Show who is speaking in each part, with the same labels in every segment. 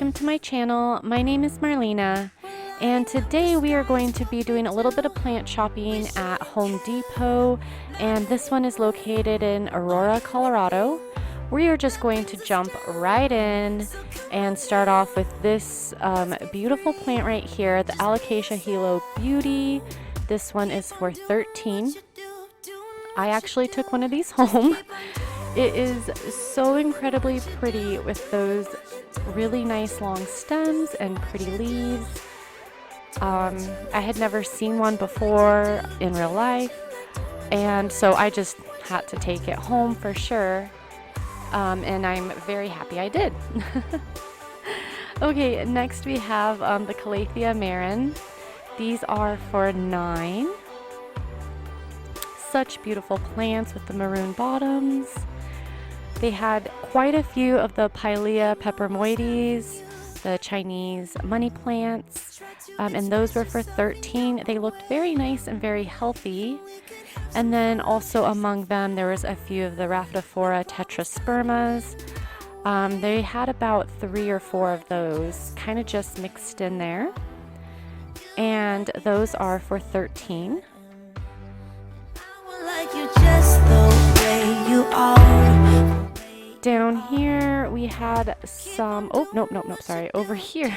Speaker 1: welcome to my channel. My name is Marlena, and today we are going to be doing a little bit of plant shopping at Home Depot, and this one is located in Aurora, Colorado. We are just going to jump right in and start off with this beautiful plant right here, the Alocasia Hilo Beauty. This one is for $13. I actually took one of these home. It is so incredibly pretty with those really nice long stems and pretty leaves. I had never seen one before in real life, and so I just had to take it home for sure, and I'm very happy I did. Okay, next we have the Calathea Marion. These are for $9. Such beautiful plants with the maroon bottoms. They had quite a few of the Pilea peperomoides, the Chinese money plants, and those were for $13. They looked very nice and very healthy. And then also among them there was a few of the Rhaphidophora tetraspermas. They had about 3 or 4 of those, kind of just mixed in there. And those are for $13. Down here we had some, sorry, over here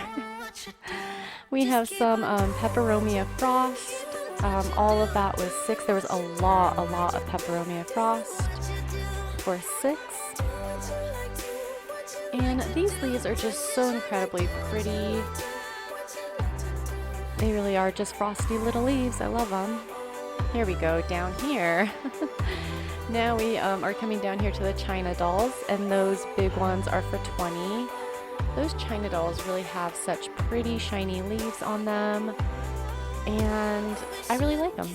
Speaker 1: we have some Peperomia Frost. All of that was $6. There was a lot of Peperomia Frost for $6. And these leaves are just so incredibly pretty. They really are just frosty little leaves. I love them. Here we go, down here. Now we are coming down here to the China dolls, and those big ones are for $20. Those China dolls really have such pretty shiny leaves on them, and I really like them.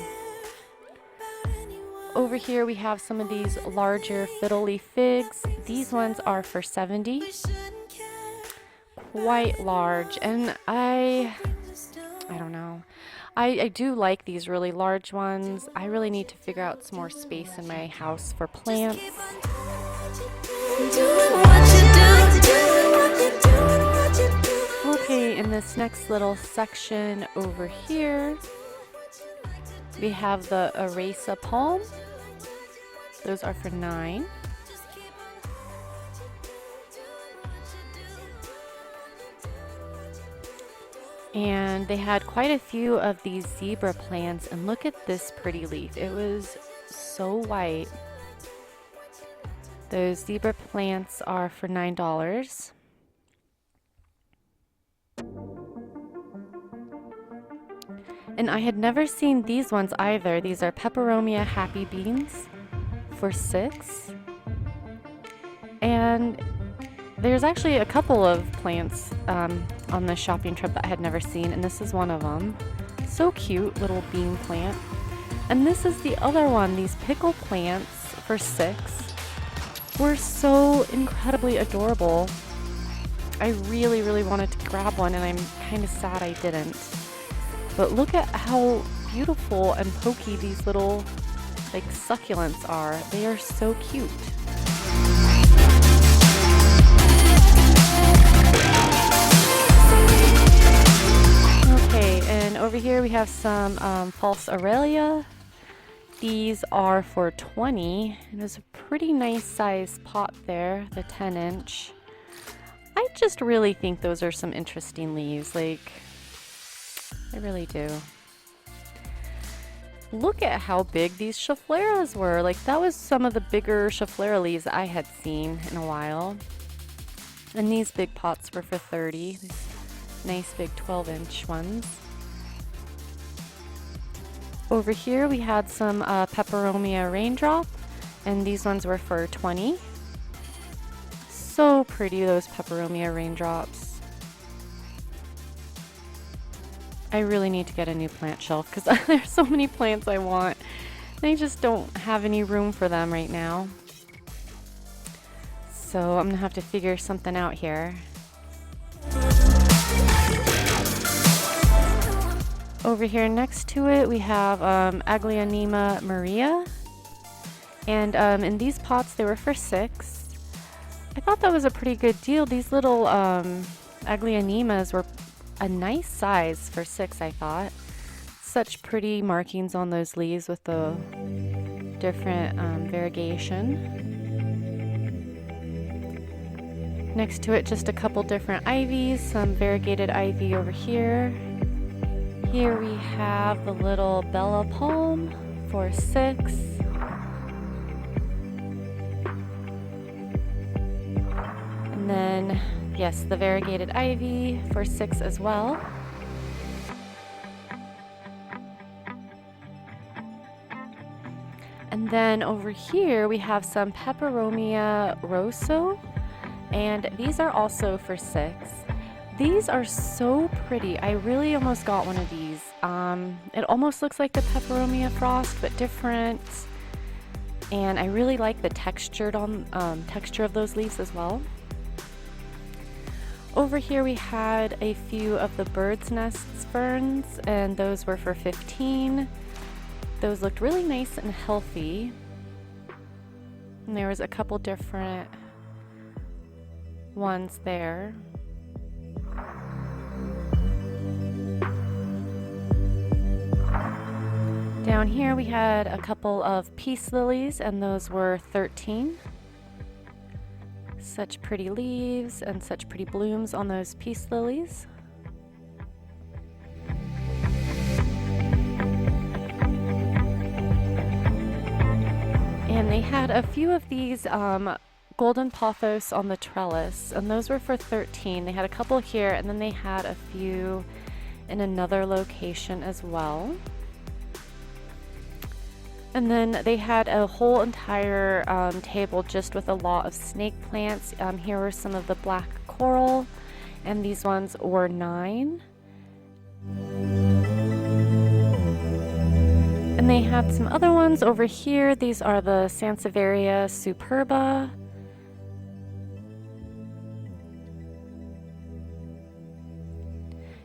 Speaker 1: Over here we have some of these larger fiddle leaf figs. These ones are for $70. Quite large, and I don't know. I do like these really large ones. I really need to figure out some more space in my house for plants. Okay, in this next little section over here, we have the Majesty Palm. Those are for $9. And they had quite a few of these zebra plants, and look at this pretty leaf. It was so white. Those zebra plants are for $9. And I had never seen these ones either. These are Peperomia Happy Beans for $6. And there's actually a couple of plants on the shopping trip that I had never seen, and this is one of them. So cute, little bean plant. And this is the other one. These pickle plants for $6 were so incredibly adorable. I really wanted to grab one, and I'm kind of sad I didn't. But look at how beautiful and pokey these little like succulents are. They are so cute. Okay, and over here we have some false Aralia. These are for $20. It was a pretty nice sized pot there, the 10-inch. I just really think those are some interesting leaves. Like, I really do. Look at how big these Scheffleras were. Like, that was some of the bigger Schefflera leaves I had seen in a while. And these big pots were for $30. These nice big 12-inch ones. Over here we had some Peperomia Raindrop, and these ones were for $20. So pretty, those Peperomia Raindrops. I really need to get a new plant shelf because there's so many plants I want. I just don't have any room for them right now. So I'm gonna have to figure something out here. Over here next to it we have Aglaonema Maria, and in these pots they were for $6. I thought that was a pretty good deal. These little Aglaonemas were a nice size for 6, I thought. Such pretty markings on those leaves with the different variegation. Next to it, just a couple different ivies, some variegated ivy over here. Here we have the little Bella Palm for 6. And then, yes, the variegated ivy for 6 as well. And then over here we have some Peperomia Rosso, and these are also for 6. These are so pretty. I really almost got one of these. It almost looks like the Peperomia Frost, but different. And I really like the texture of those leaves as well. Over here we had a few of the bird's nests ferns, and those were for 15. Those looked really nice and healthy. And there was a couple different ones there. Down here we had a couple of peace lilies, and those were 13. Such pretty leaves and such pretty blooms on those peace lilies. And they had a few of these golden pothos on the trellis, and those were for 13. They had a couple here, and then they had a few in another location as well. And then they had a whole entire table just with a lot of snake plants. Here were some of the black coral, and these ones were 9. And they had some other ones over here. These are the Sansevieria superba.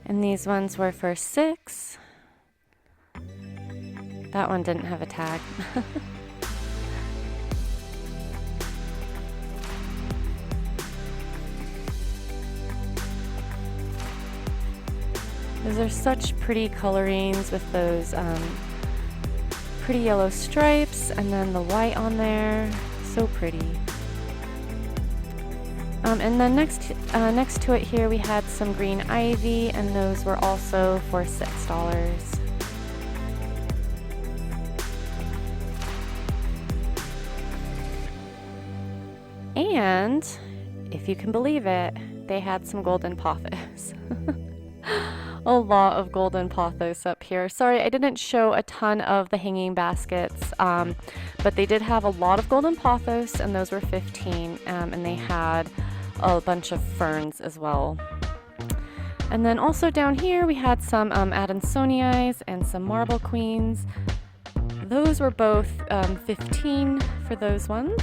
Speaker 1: And these ones were for 6. That one didn't have a tag. Those are such pretty colorings with those pretty yellow stripes and then the white on there. So pretty. And then next to it here we had some green ivy, and those were also for $6. And if you can believe it, they had some golden pothos. A lot of golden pothos up here. Sorry, I didn't show a ton of the hanging baskets, but they did have a lot of golden pothos, and those were 15, and they had a bunch of ferns as well. And then also down here we had some Adansonii and some marble queens. Those were both 15 for those ones.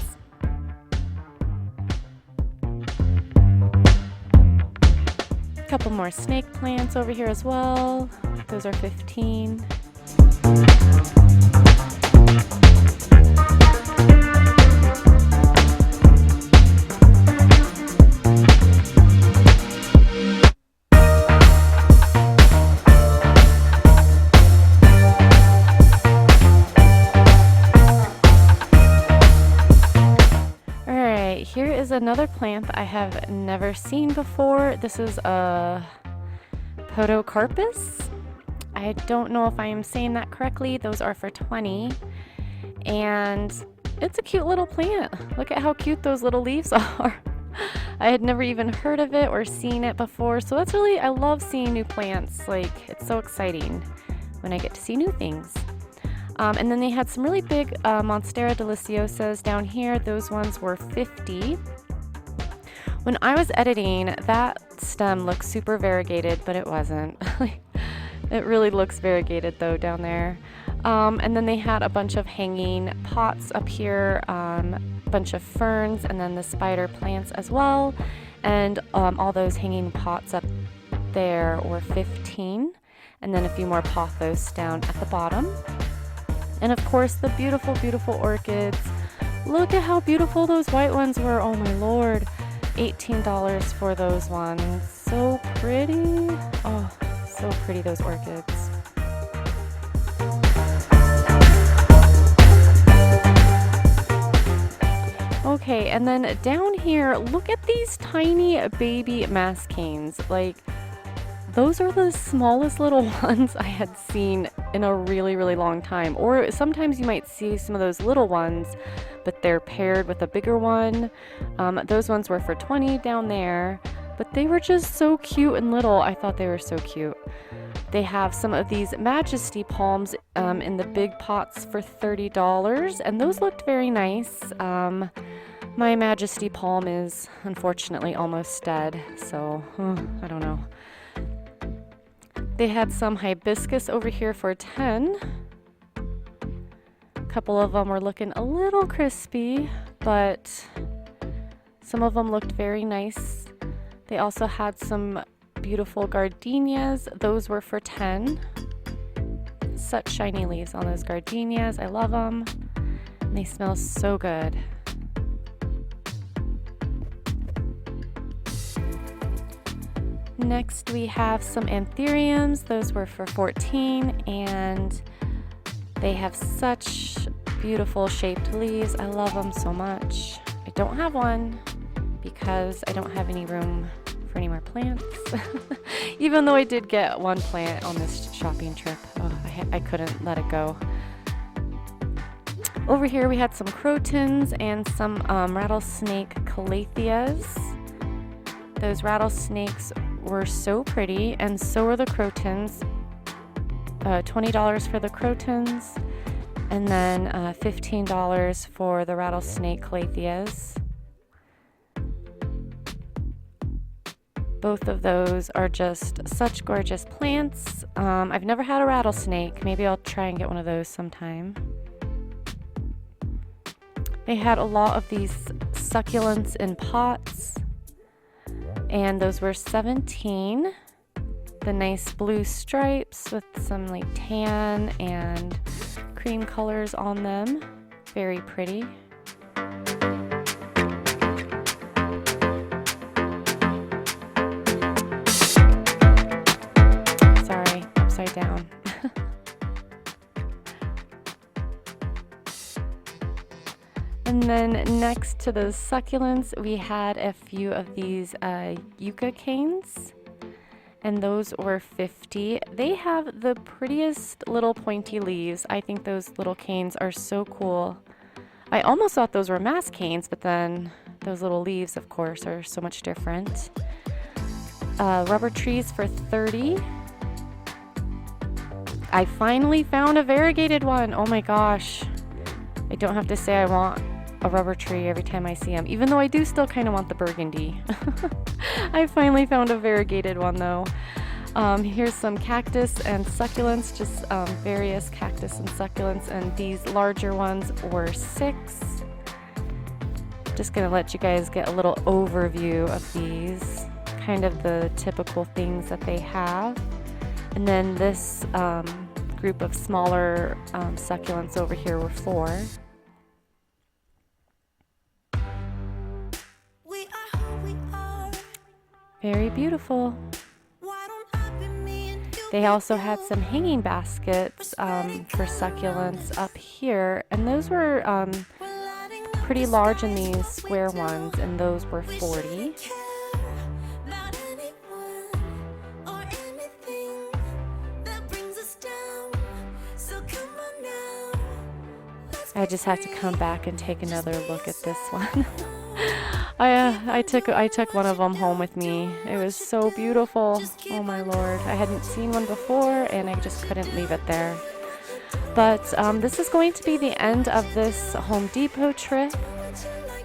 Speaker 1: Couple more snake plants over here as well. Those are 15. Here is another plant that I have never seen before. This is a Podocarpus. I don't know if I am saying that correctly. Those are for 20. And it's a cute little plant. Look at how cute those little leaves are. I had never even heard of it or seen it before. So that's really, I love seeing new plants. Like, it's so exciting when I get to see new things. And then they had some really big Monstera deliciosas down here. Those ones were 50. When I was editing, that stem looked super variegated, but it wasn't. It really looks variegated though down there. And then they had a bunch of hanging pots up here, a bunch of ferns, and then the spider plants as well. And all those hanging pots up there were 15. And then a few more pothos down at the bottom. And of course the beautiful, beautiful orchids. Look at how beautiful those white ones were. Oh my lord. $18 for those ones. so pretty. Oh, so pretty, those orchids. Okay, and then down here, look at these tiny baby mascanes. Like, those are the smallest little ones I had seen in a really, really long time. Or sometimes you might see some of those little ones, but they're paired with a bigger one. Those ones were for $20 down there, but they were just so cute and little. I thought they were so cute. They have some of these Majesty Palms in the big pots for $30, and those looked very nice. My Majesty Palm is unfortunately almost dead, so I don't know. They had some Hibiscus over here for $10. A couple of them were looking a little crispy, but some of them looked very nice. They also had some beautiful gardenias. Those were for $10. Such shiny leaves on those gardenias. I love them. And they smell so good. Next we have some Anthuriums. Those were for $14, and they have such beautiful shaped leaves. I love them so much. I don't have one because I don't have any room for any more plants. Even though I did get one plant on this shopping trip. Oh, I couldn't let it go. Over here we had some Crotons and some rattlesnake Calatheas. Those rattlesnakes were so pretty, and so were the Crotons. $20 for the Crotons, and then $15 for the rattlesnake Calatheas. Both of those are just such gorgeous plants. I've never had a rattlesnake. Maybe I'll try and get one of those sometime. They had a lot of these succulents in pots, and those were $17. The nice blue stripes with some like tan and cream colors on them. Very pretty. Sorry, upside down. And then next to those succulents, we had a few of these Yucca Canes, and those were $50. They have the prettiest little pointy leaves. I think those little canes are so cool. I almost thought those were mass canes, but then those little leaves, of course, are so much different. Rubber trees for $30. I finally found a variegated one. Oh my gosh. I don't have to say I want a rubber tree every time I see them, even though I do still kind of want the burgundy. I finally found a variegated one though. Here's some cactus and succulents, just various cactus and succulents, and these larger ones were $6. Just gonna let you guys get a little overview of these, kind of the typical things that they have. And then this group of smaller succulents over here were $4. Very beautiful. They also had some hanging baskets for succulents up here, and those were pretty large in these square ones, and those were $40. I just had to come back and take another look at this one. I took one of them home with me. It was so beautiful. Oh my lord. I hadn't seen one before, and I just couldn't leave it there. But this is going to be the end of this Home Depot trip.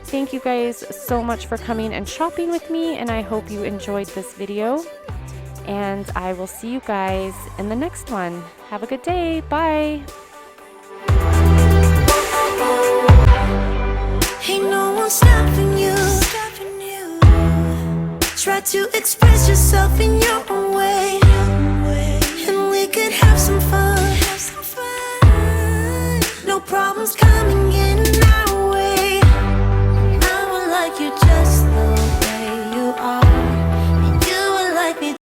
Speaker 1: Thank you guys so much for coming and shopping with me, and I hope you enjoyed this video. And I will see you guys in the next one. Have a good day. Bye.
Speaker 2: Ain't no one stopping you. Try to express yourself in your own way, and we could have some fun. No problems coming